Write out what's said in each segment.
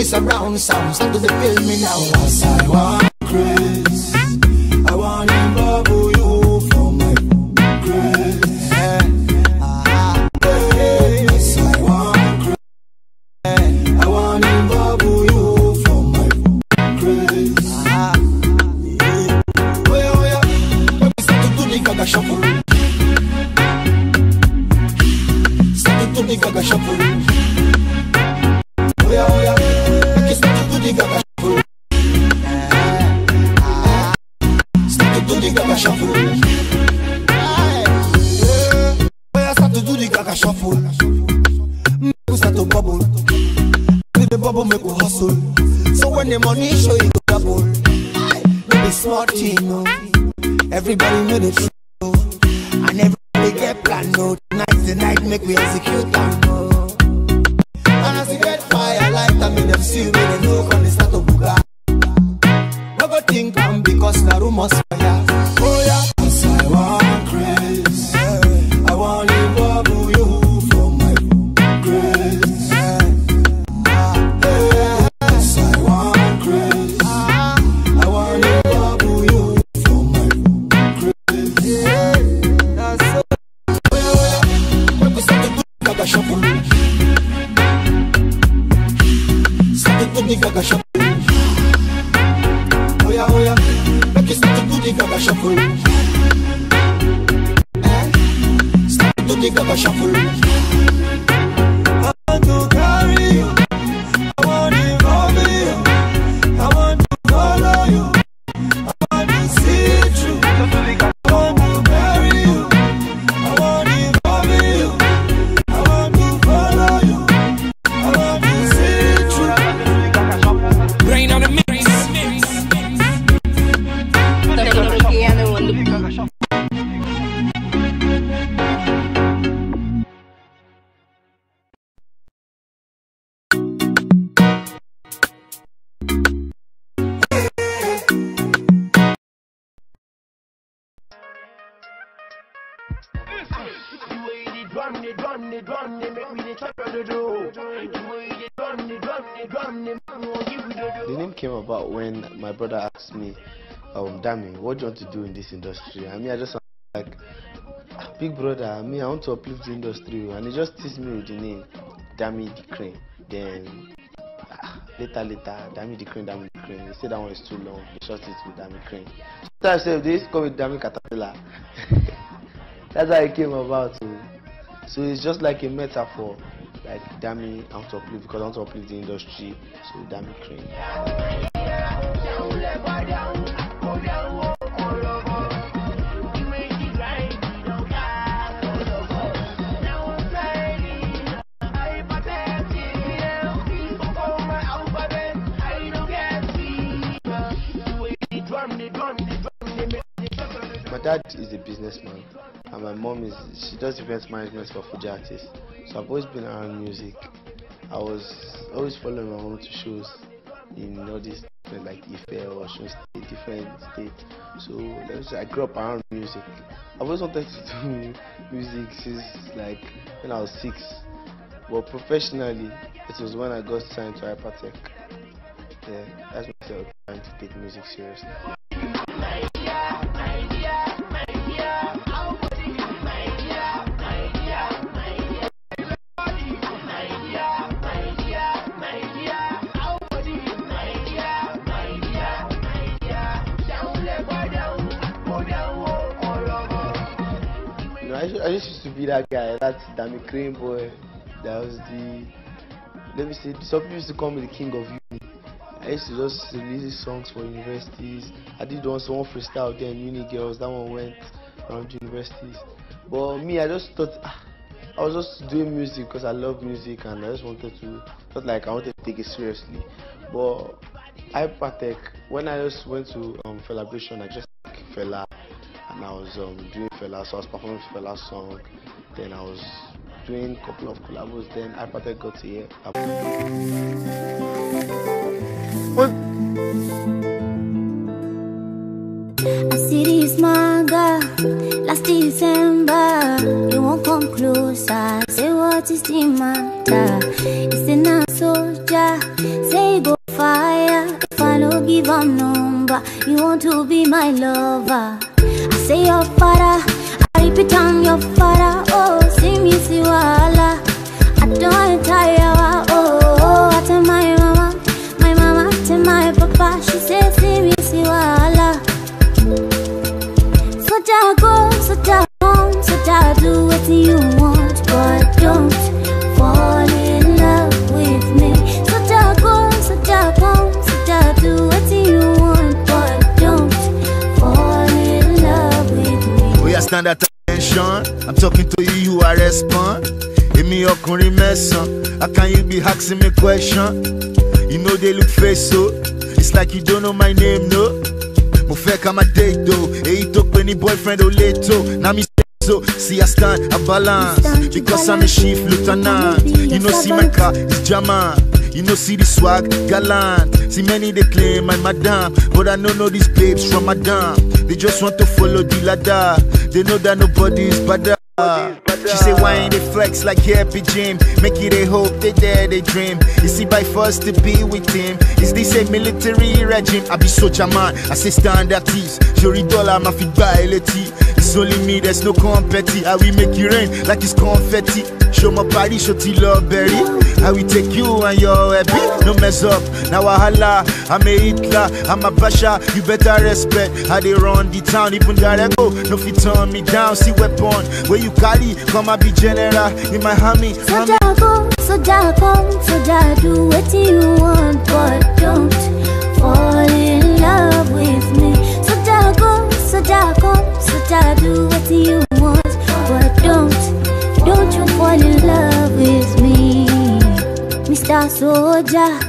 Surround sound, start to feel me now. As I want grace, I want to bubble you for my grace. As I want grace, I want to bubble you for my grace. Oh yeah, start to do the gaga shuffle. Start to do the gaga shuffle. Oh yeah. Shuffle, we start to bubble. With the bubble, make we hustle. So when the money show, you go double. Maybe smart, you know. Everybody know the truth, and everybody get planned. No, tonight's the night, make we execute them. And as you get fire, light them in them see me, they know when they start to booga. No go think I'm because the room must fire. Oh yeah, as I want grace, I want you bubble you. Gaga shuffle. Oh yeah, make you start to do the gaga shuffle. Start to do the gaga shuffle. I want to carry you, I want to involve you, I want to follow you, I want to see through. I want to carry you, I want to involve you, I want to follow you, I want to see through. Rain on the mix. The name came about when my brother asked me, Dami, what do you want to do in this industry? I mean, I just like, big brother, I mean, I want to uplift the industry, and he just teased me with the name Dami the Crane. Then later, Dami the Crane. He said that one is too long. He short it with Dami Crane. So I said, this call it Dami Caterpillar. That's how it came about. So it's just like a metaphor, like Dami, I want to uplift because I want to uplift the industry. So Dami Crane. My dad is a businessman and my mom she does event management for Fuji artists. So I've always been around music. I was always following my mom to shows in all these different, like Ife or Osun State, different states. So I grew up around music. I've always wanted to do music since like when I was 6. But professionally, it was when I got signed to Hypertech. Yeah, that's myself trying to take music seriously. I used to be that guy, that's Dami Crane boy. That was let me say, some people used to call me the king of uni. I used to just release songs for universities. I did one freestyle there in Uni Girls, that one went around universities. But me, I just thought, I was just doing music because I love music and I just wanted to, felt like I wanted to take it seriously. But Hypertech, when I just went to Celebration, I just like Fela. And I was doing Fela, so I was performing Fela's song. Then I was doing a couple of collabos. Then Hypertech got to hear. I see this manga last December. You won't come closer. Say what is the matter? It's a soldier. Say go fire. If I don't give a number, you want to be my lover. Say your father, I repeat I'm your father. Oh, see me see wala. I don't tire. Oh, I tell my mama tell my papa. She says see me see wala. So ja go, so ja come, so ja do what you want, but don't fall in love with me. So ja go, so ja come, so ja do what you want, but don't fall in love with me. We are stand at attention. I'm talking to you, you are respond. Give me your curry mess on. How can you be asking me question? You know they look face so. It's like you don't know my name, no. Mo fe kama date though. Hey, you talk any boyfriend or later. Now me so see I stand a balance because I'm a chief lieutenant. You know see my car is German. You know see the swag gallant. See many they claim I'm madam, but I don't know these babes from madam. They just want to follow the ladder. They know that nobody is better. She say why ain't they flex like happy Jim? Make it a hope, they dare, they dream. You see by first to be with him. Is this a military regime? I be soldier man, I say standard tees. Jury dollar, my feet by it's only me, there's no competi. I will make you rain like it's confetti. Show my body, show love berry. I will take you and your happy. No mess up, now I holla. I'm a Hitler, I'm a Basha. You better respect how they run the town. Even that I go, no fit turn me down. See weapon, where you carry, come and be general in my hammy. So ja go, so ja come, so ja do what you want, but don't fall in love with me. So ja go, so ja come, so ja do what you want, but don't you fall in love with me. Mr. Soldier,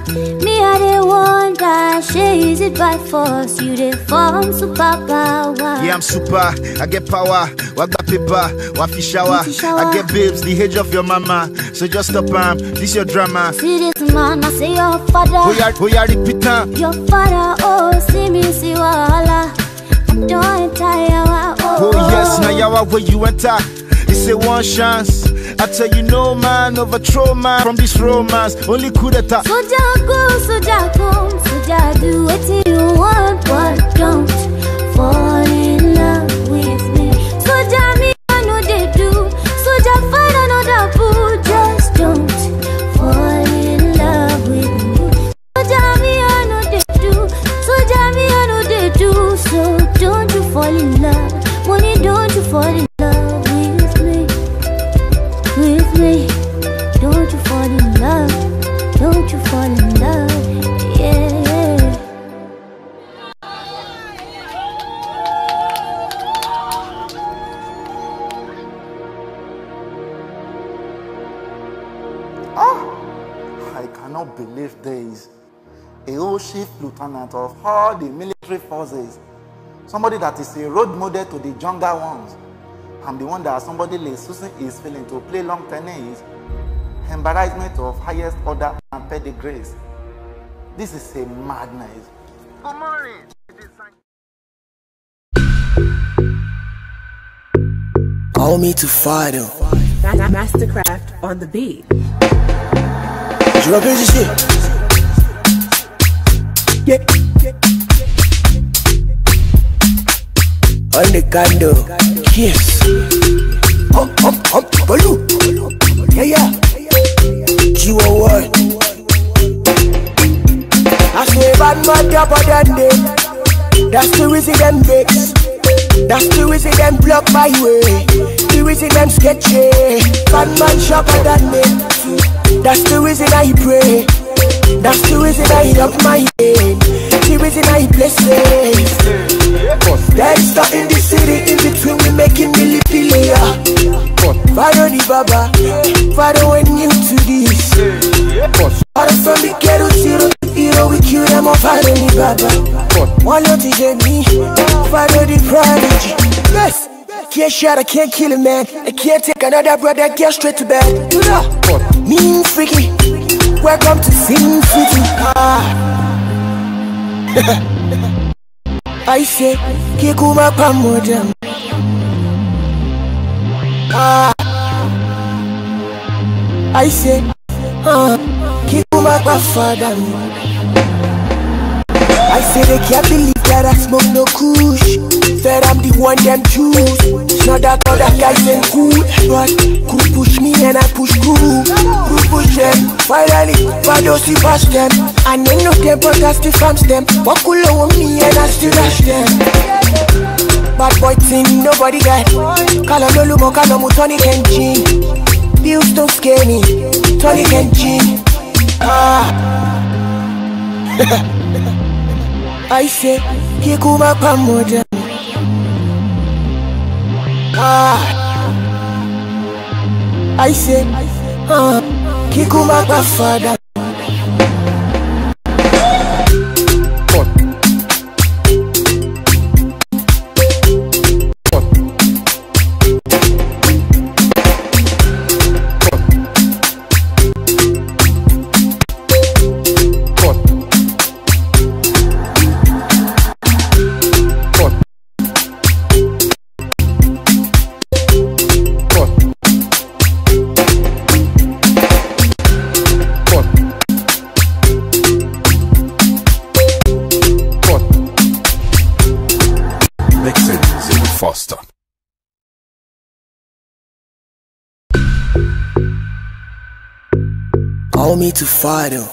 me I the one that is it by force? You the form superpower. Yeah, I'm super, I get power. I got paper, I fish shower. I get babes, the age of your mama. So just stop this your drama. See this man, I say your father. Who ya repeat your father, oh, see me, see wala. I don't tire, oh yes, now yawa where you enter. It's a one chance. I tell you, no man overthrow man from this romance. Only coup d'etat. Soldier go, soldier come, soldier do what you want, but don't fall in love with me. Soldier me, I know they do. Soldier find another boo, just don't fall in love with me. Soldier me, I know they do. Soldier me, I know they do. So don't you fall in love, money, don't you fall in love with me, with me. Don't you fall in love, don't you fall in love, yeah. I cannot believe this. A whole chief lieutenant of all the military forces, somebody that is a role model to the younger ones. I'm the one that somebody is using his feeling to play long tennis. Embarrassment of highest order and pedigrees. This is a madness. Good morning. Call me to fight him. Mastercraft on the beat. Drop this shit. Yeah. On the candle. Yes. Baloo. Yeah. You are what? I say bad man tougher than them. That's the reason them vex. That's the reason them block my way. The reason them sketchy. Bad man sharper than them. That's the reason I pray. That's the reason I up my head. The reason I bless it. There is stuff in the city, in between we making million. Father the Baba, Father when new to this. Father from the ghetto zero to hero, we kill them all. Father the Baba, one lot to me. Father the prodigy. Yes, can't shot, I can't kill a man. I can't take another brother, get straight to bed. Mean freaky, welcome to Sin City. I say, Kikuma Pamodam. I say, Kikuma Pafadam. I say they can't believe that I smoke no kush. Said I'm the one them choose. It's not that other guys ain't cool, but could push me and I push cool. Could push them, finally, Fadosi pass them. And they know them, but I still farms them. What could low me and I still dash them. Bad boy thing, nobody got. Kala no lumo, kala mu tonic and gin. Bills don't scare me, tonic and gin. I say, Kikuma Pamoda. I say, Kikuma Pafada. Foster. Call me to fight him.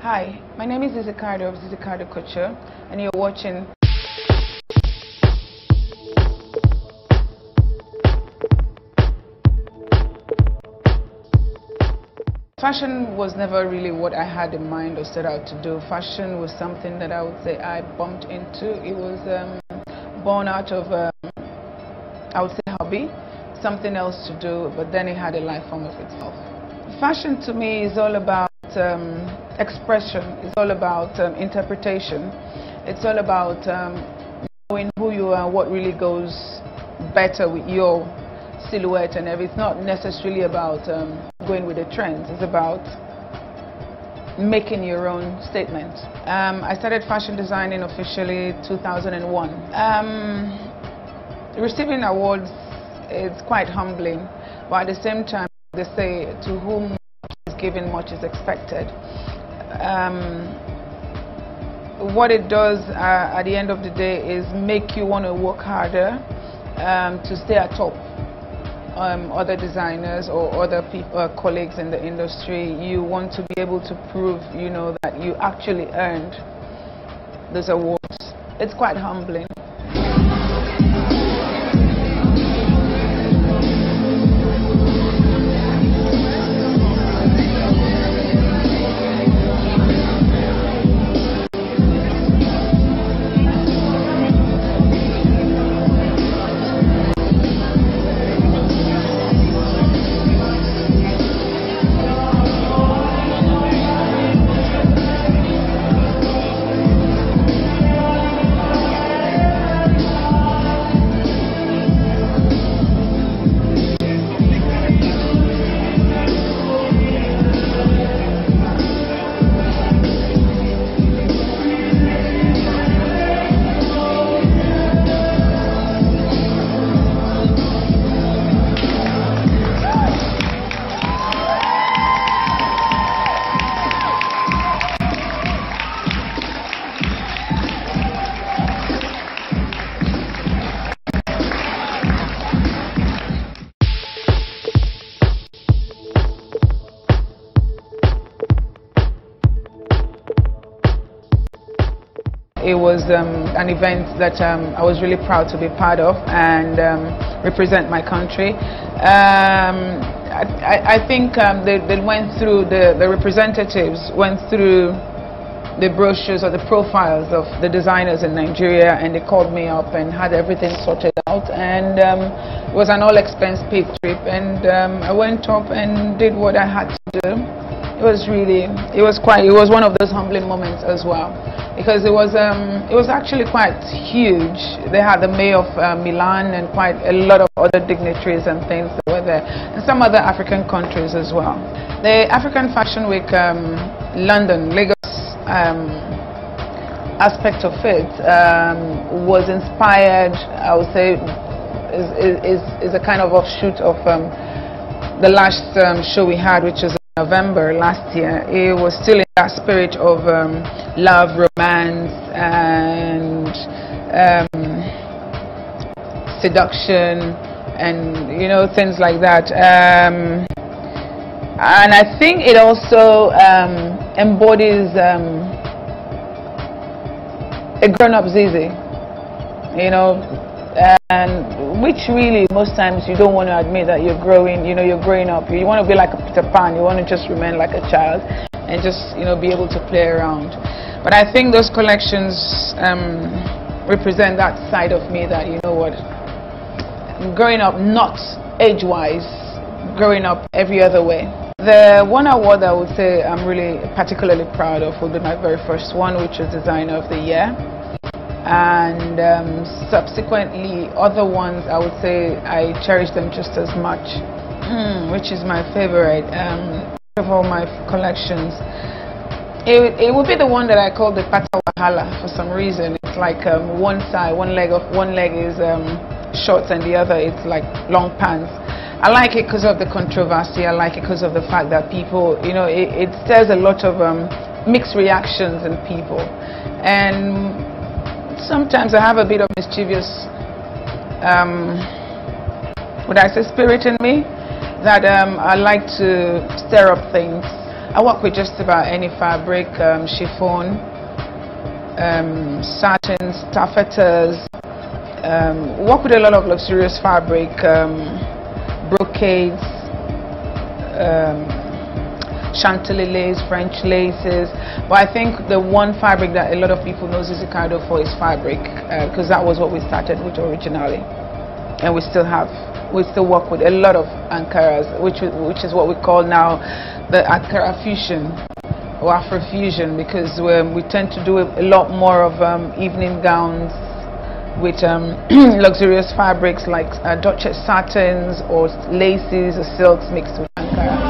Hi, my name is Ricardo of Ricardo Couture, and you're watching Fashion was never really what I had in mind or set out to do. Fashion was something that I would say I bumped into. It was born out of, I would say, hobby, something else to do, but then it had a life form of itself. Fashion to me is all about expression, it's all about interpretation, it's all about knowing who you are, what really goes better with your silhouette, and it's not necessarily about going with the trends, it's about making your own statement. I started fashion designing officially 2001. Receiving awards is quite humbling, but at the same time they say to whom much is given, much is expected. What it does at the end of the day is make you want to work harder to stay atop other designers or other people, colleagues in the industry. You want to be able to prove, you know, that you actually earned those awards. It's quite humbling. It was an event that I was really proud to be part of and represent my country. I think they went through, the representatives went through the brochures or the profiles of the designers in Nigeria, and they called me up and had everything sorted out, and it was an all-expense paid trip, and I went up and did what I had to do. It was one of those humbling moments as well, because it was actually quite huge. They had the mayor of Milan and quite a lot of other dignitaries and things that were there, and some other African countries as well. The African Fashion Week London, Lagos aspect of it was inspired, I would say, is a kind of offshoot of the last show we had, which was November last year. It was still in that spirit of love, romance, and seduction, and you know, things like that. And I think it also embodies a grown-up Zizi, you know, and which really most times you don't want to admit that you're growing, you know, you're growing up. You want to be like a Peter Pan, you want to just remain like a child and just, you know, be able to play around. But I think those collections represent that side of me that, you know what, I'm growing up, not age-wise, growing up every other way. The one award I would say I'm really particularly proud of will be my very first one, which was Designer of the Year. And subsequently other ones, I would say I cherish them just as much. Which is my favorite of all my collections? It would be the one that I call the Pata Wahala for some reason. It's like one leg is shorts and the other it's like long pants. I like it because of the controversy. I like it because of the fact that people, you know, it stirs a lot of mixed reactions in people, and sometimes I have a bit of mischievous, would I say, spirit in me, that I like to stir up things. I work with just about any fabric, chiffon, satins, taffetas, work with a lot of luxurious fabric, brocades, Chantilly lace, French laces. But I think the one fabric that a lot of people know Zizi Cardo for is fabric, because that was what we started with originally, and we still work with a lot of Ankaras, which is what we call now the Ankara fusion or Afrofusion, because we tend to do a lot more of evening gowns with luxurious fabrics like Duchess satins or laces or silks mixed with Ankara.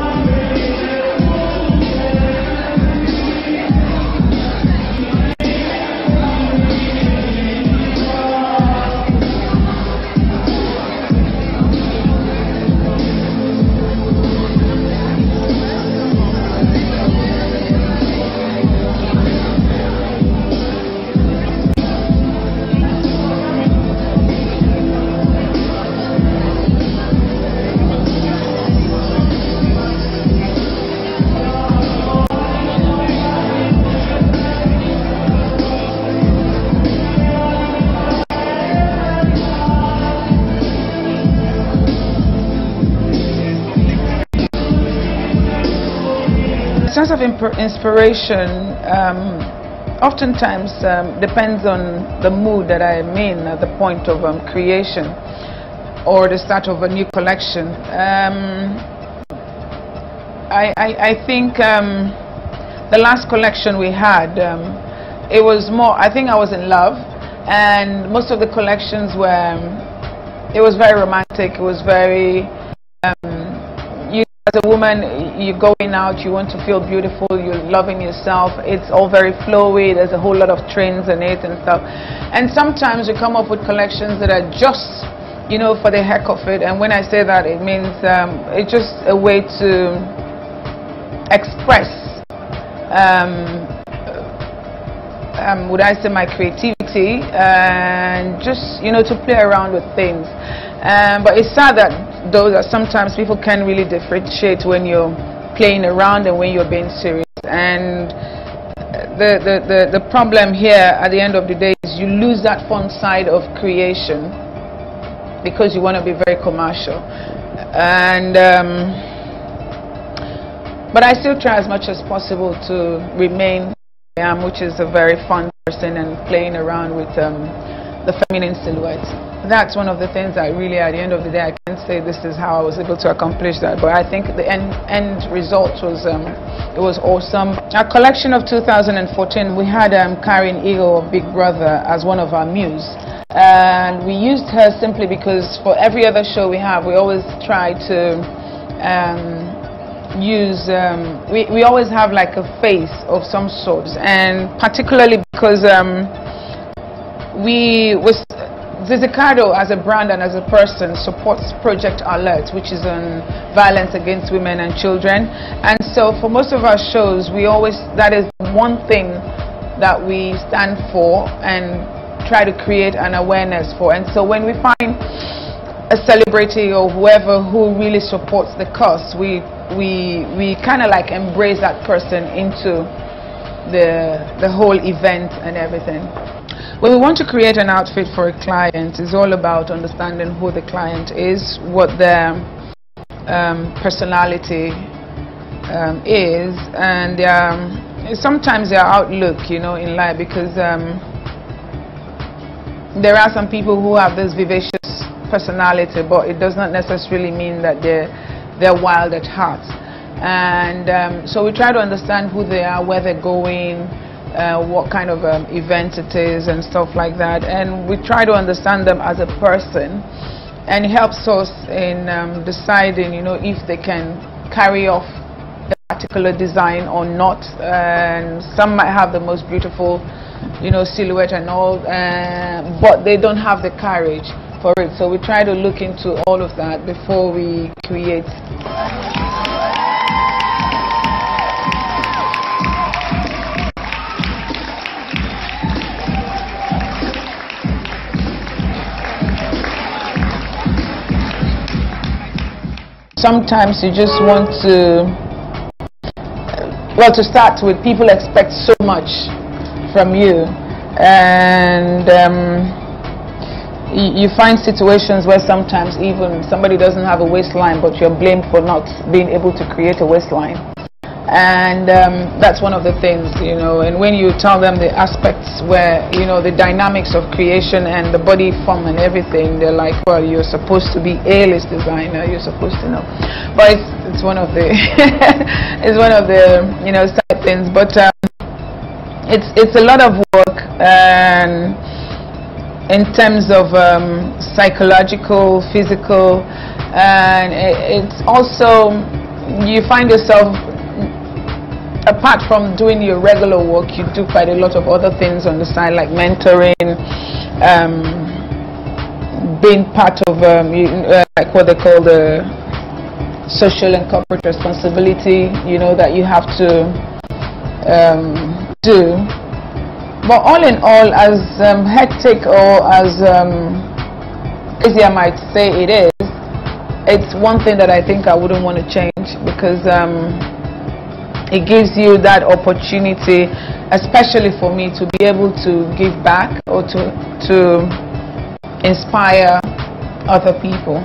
Sense of inspiration oftentimes depends on the mood that I am in at the point of creation or the start of a new collection. I think the last collection we had, it was more, I think I was in love, and most of the collections were, it was very romantic, it was very as a woman, you're going out, you want to feel beautiful, you're loving yourself, it's all very flowy, there's a whole lot of trends in it and stuff. And sometimes we come up with collections that are just, you know, for the heck of it. And when I say that, it means it's just a way to express, would I say, my creativity, and just, you know, to play around with things. But it's sad that sometimes people can't really differentiate when you're playing around and when you're being serious. And the problem here at the end of the day is you lose that fun side of creation because you want to be very commercial. And but I still try as much as possible to remain who I am, which is a very fun person and playing around with the feminine silhouette. That's one of the things that really, at the end of the day, I can't say this is how I was able to accomplish that, but I think the end result was it was awesome. Our collection of 2014, we had Karen Eagle of Big Brother as one of our muse, and we used her simply because for every other show we have, we always try to use we always have like a face of some sort, and particularly because Zizi Cardo as a brand and as a person supports Project Alert, which is on violence against women and children. And so for most of our shows, we always, that is one thing that we stand for and try to create an awareness for. And so when we find a celebrity or whoever who really supports the cause, we kind of like embrace that person into the whole event and everything. When we want to create an outfit for a client, it's all about understanding who the client is, what their personality is, and sometimes their outlook, you know, in life, because there are some people who have this vivacious personality, but it does not necessarily mean that they're wild at heart. And so we try to understand who they are, where they're going, what kind of event it is and stuff like that, and we try to understand them as a person, and it helps us in deciding, you know, if they can carry off a particular design or not. And some might have the most beautiful, you know, silhouette and all, but they don't have the courage for it. So we try to look into all of that before we create. Sometimes you just want to, well, to start with, people expect so much from you, and you find situations where sometimes even somebody doesn't have a waistline, but you're blamed for not being able to create a waistline. And that's one of the things, you know. And when you tell them the aspects where, you know, the dynamics of creation and the body form and everything, they're like, well, you're supposed to be A-list designer, you're supposed to know. But it's one of the it's one of the, you know, side things. But it's a lot of work, and in terms of psychological, physical, and it's also, you find yourself, apart from doing your regular work, you do quite a lot of other things on the side, like mentoring, being part of like what they call the social and corporate responsibility, you know, that you have to do. But all in all, as hectic or as busy I might say it is, it's one thing that I think I wouldn't want to change, because it gives you that opportunity, especially for me, to be able to give back or to inspire other people.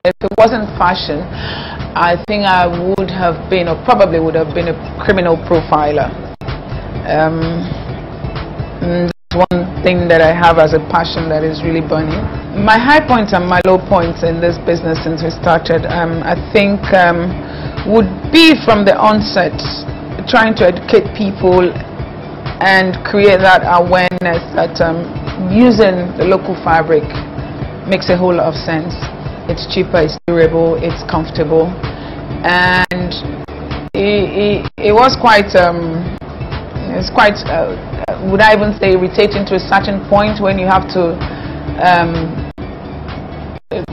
If it wasn't fashion, I think I would have been, or probably would have been, a criminal profiler. One thing that I have as a passion that is really burning. My high points and my low points in this business since we started, I think would be from the onset, trying to educate people and create that awareness that using the local fabric makes a whole lot of sense. It's cheaper, it's durable, it's comfortable, and it was quite it's quite would I even say irritating to a certain point, when you have to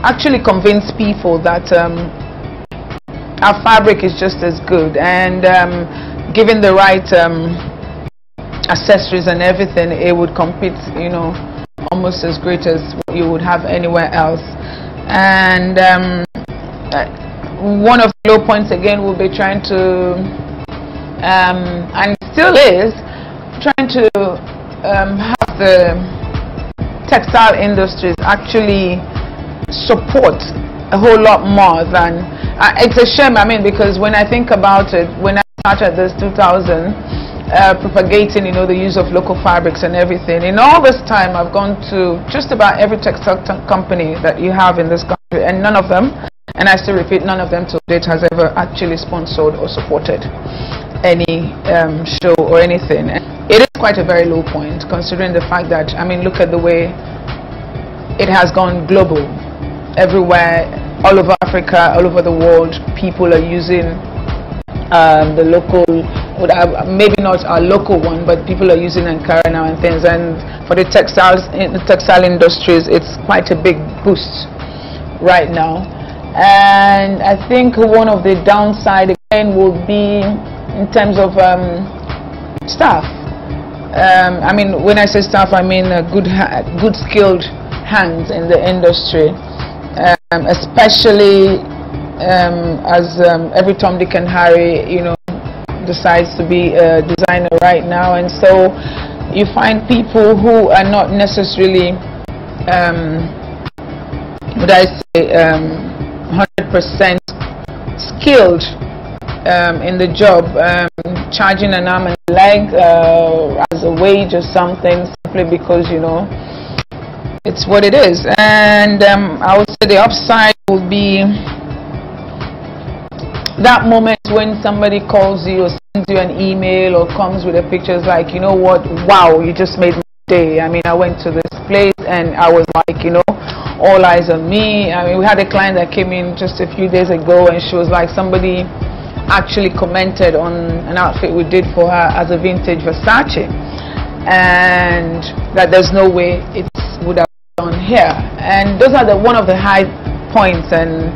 actually convince people that our fabric is just as good, and given the right accessories and everything, it would compete, you know, almost as great as what you would have anywhere else. And one of the low points again will be trying to and still is trying to have the textile industries actually support a whole lot more than it's a shame. I mean, because when I think about it, when I started this 2000 propagating, you know, the use of local fabrics and everything, in all this time I've gone to just about every textile company that you have in this country, and none of them, and I still repeat, none of them to date has ever actually sponsored or supported any show or anything. And it is quite a very low point, considering the fact that, I mean, look at the way it has gone global. Everywhere, all over Africa, all over the world, people are using the local, maybe not our local one, but people are using Ankara now and things. And for the textiles, in the textile industries, it's quite a big boost right now. And I think one of the downside again will be in terms of staff. I mean, when I say staff, I mean good skilled hands in the industry, especially as every Tom, Dick and Harry, you know, decides to be a designer right now, and so you find people who are not necessarily, would I say, 100% skilled in the job, charging an arm and a leg as a wage or something, simply because, you know, it's what it is. And I would say the upside will be that moment when somebody calls you or sends you an email or comes with a picture, like, you know what, wow, you just made my day. I mean, I went to this place and I was like, you know, all eyes on me. I mean, we had a client that came in just a few days ago, and she was like, somebody actually commented on an outfit we did for her as a vintage Versace, and that there's no way it would have done here. And those are one of the high points and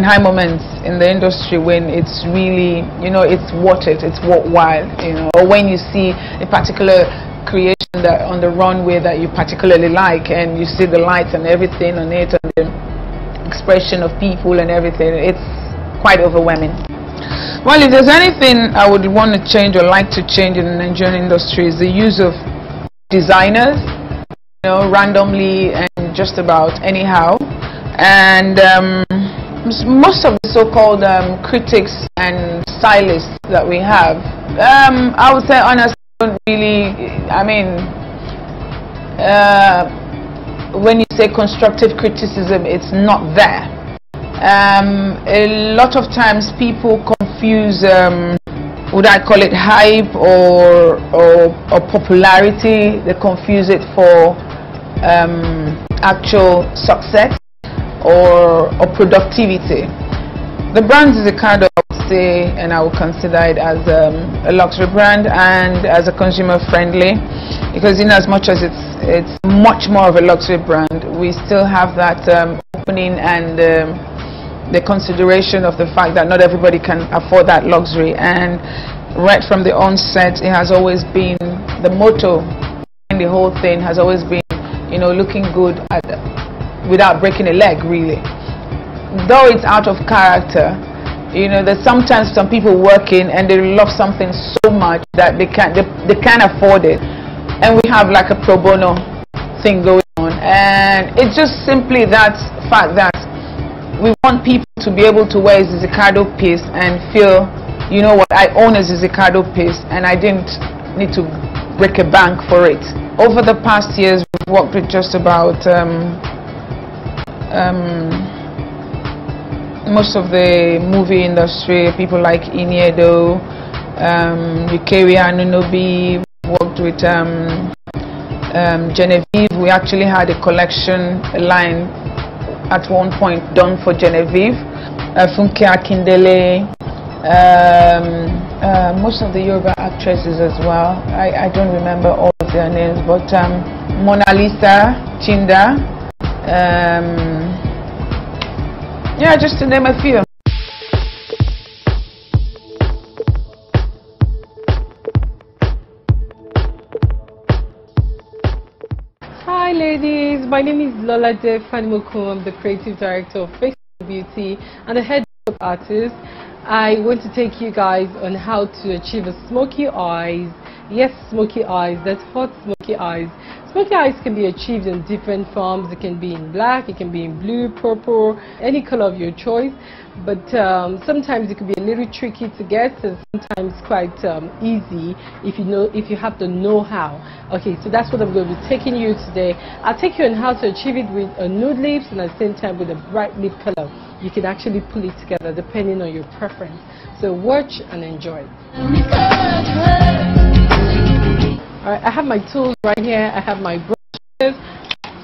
high moments in the industry, when it's really, you know, it's worth it, it's worthwhile, you know. Or when you see a particular creation that on the runway that you particularly like, and you see the lights and everything on it, and the expression of people and everything, it's quite overwhelming. Well, if there's anything I would want to change or like to change in the Nigerian industry, is the use of designers, you know, randomly and just about anyhow. And most of the so-called critics and stylists that we have, I would say honestly, don't really, I mean, when you say constructive criticism, it's not there. A lot of times people confuse, would I call it hype or popularity? They confuse it for actual success or productivity. The brand is a kind of, I would say, and I would consider it as a luxury brand and as a consumer friendly, because in as much as it's much more of a luxury brand, we still have that opening and the consideration of the fact that not everybody can afford that luxury. And right from the onset, it has always been the motto, and the whole thing has always been, you know, looking good without breaking a leg, really. Though it's out of character, you know, there's sometimes some people working and they love something so much that they can't afford it, and we have like a pro bono thing going on. And it's just simply that fact that we want people to be able to wear a Zizzicardo piece and feel, you know what, I own a Zizzicardo piece and I didn't need to break a bank for it. Over the past years, we've worked with just about most of the movie industry, people like Iniedo, Yukeri Anunobi, worked with Genevieve. We actually had a collection, a line at one point done for Genevieve, Funke Akindele, most of the Yoruba actresses as well. I don't remember all of their names, but Mona Lisa, Chinda, yeah, just to name a few. Hi ladies, my name is Lola De Fanimoko. I'm the creative director of Face Beauty and the head artist. I want to take you guys on how to achieve a smoky eyes. Yes, smoky eyes, that's hot smoky eyes. Smoky eyes can be achieved in different forms. It can be in black, it can be in blue, purple, any color of your choice. But sometimes it can be a little tricky to get, and sometimes quite easy if you have the know-how. Okay, so that's what I'm going to be taking you today. I'll take you on how to achieve it with a nude lips and at the same time with a bright lip color. You can actually pull it together depending on your preference. So watch and enjoy. Alright, I have my tools right here. I have my brushes.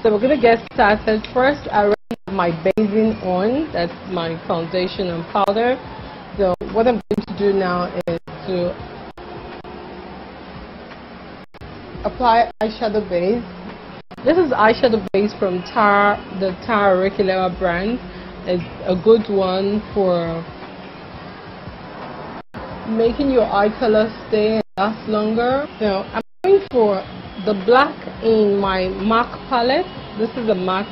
So we're going to get started. First, I already have my basing on. That's my foundation and powder. So what I'm going to do now is to apply eyeshadow base. This is eyeshadow base from the Tara Regular brand. It's a good one for making your eye color stay and last longer. So I'm going for the black in my MAC palette. This is a MAC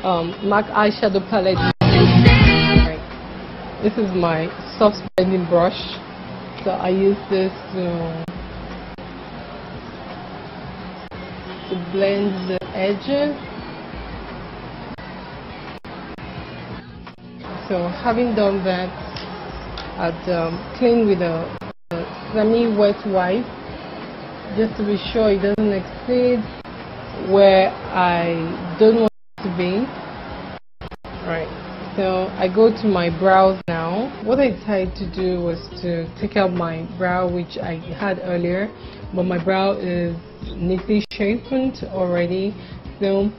eyeshadow palette. This is my soft blending brush. So I use this to blend the edges. So having done that, I'd clean with a semi-wet wipe just to be sure it doesn't exceed where I don't want it to be. Right, so I go to my brows now. What I decided to do was to take out my brow, which I had earlier, but my brow is neatly sharpened already. So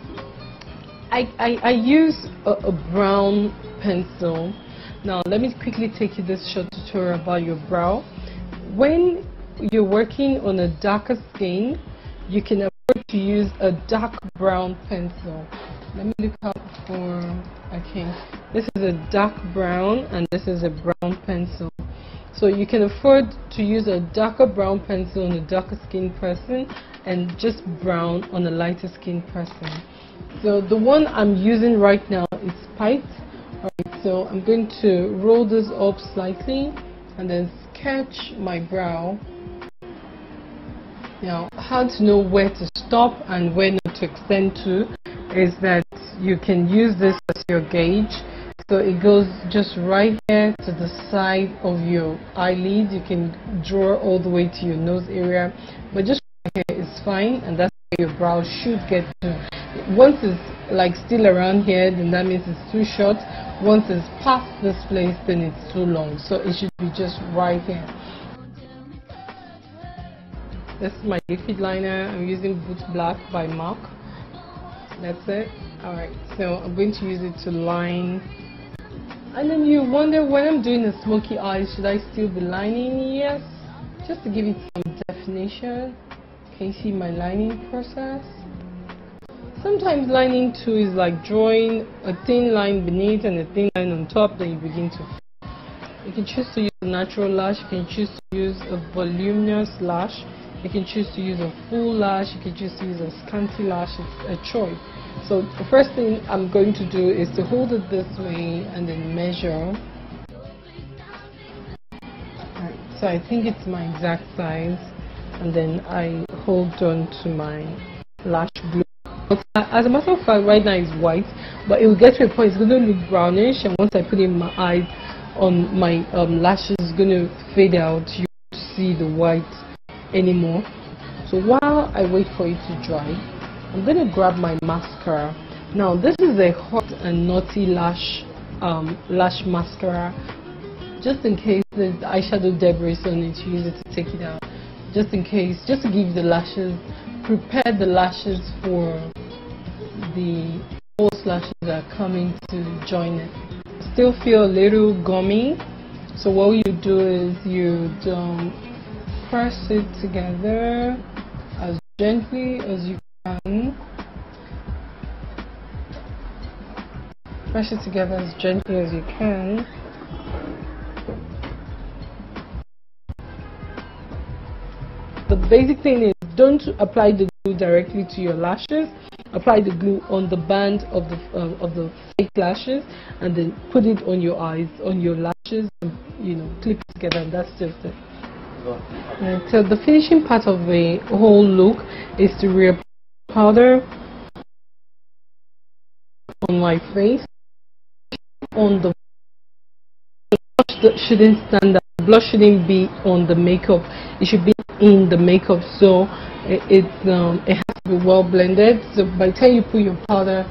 I use a brown pencil. Now let me quickly take you this short tutorial about your brow. When you're working on a darker skin, you can afford to use a dark brown pencil. Let me look out for, okay, this is a dark brown and this is a brown pencil. So you can afford to use a darker brown pencil on a darker skin person and just brown on a lighter skin person. So the one I'm using right now is spiked. Alright, so I'm going to roll this up slightly and then sketch my brow. Now, how to know where to stop and where not to extend to is that you can use this as your gauge. So it goes just right here to the side of your eyelid. You can draw all the way to your nose area, but just right here is fine, and that's where your brow should get to. Once it's like still around here, then that means it's too short. Once it's past this place, then it's too long. So it should be just right here. This is my liquid liner. I'm using Boots Black by MAC. That's it. Alright, so I'm going to use it to line. And then you wonder, when I'm doing a smoky eye, should I still be lining? Yes, just to give it some definition. Can you see my lining process? Sometimes lining too is like drawing a thin line beneath and a thin line on top, then you begin to. You can choose to use a natural lash, you can choose to use a voluminous lash, you can choose to use a full lash, you can choose to use a scanty lash. It's a choice. So the first thing I'm going to do is to hold it this way and then measure. Right, so I think it's my exact size, and then I hold on to my lash glue. As a matter of fact, right now it's white, but it will get to a point it's going to look brownish, and once I put in my eyes on my lashes, it's going to fade out. You won't see the white anymore. So while I wait for it to dry, I'm going to grab my mascara. Now this is a hot and naughty lash mascara. Just in case there's eyeshadow debris on it, you use it to take it out. Just in case, just to give the lashes, prepare the lashes for the false lashes that are coming to join it. Still feel a little gummy, so what you do is you press it together as gently as you can. Press it together as gently as you can. The basic thing is, don't apply the glue directly to your lashes. Apply the glue on the band of the fake lashes, and then put it on your eyes, on your lashes, and clip it together, and that's just it. So the finishing part of the whole look is to reapply powder on my face. On the blush shouldn't stand up. Blush shouldn't be on the makeup. It should be in the makeup, so it has to be well blended. So by the time you put your powder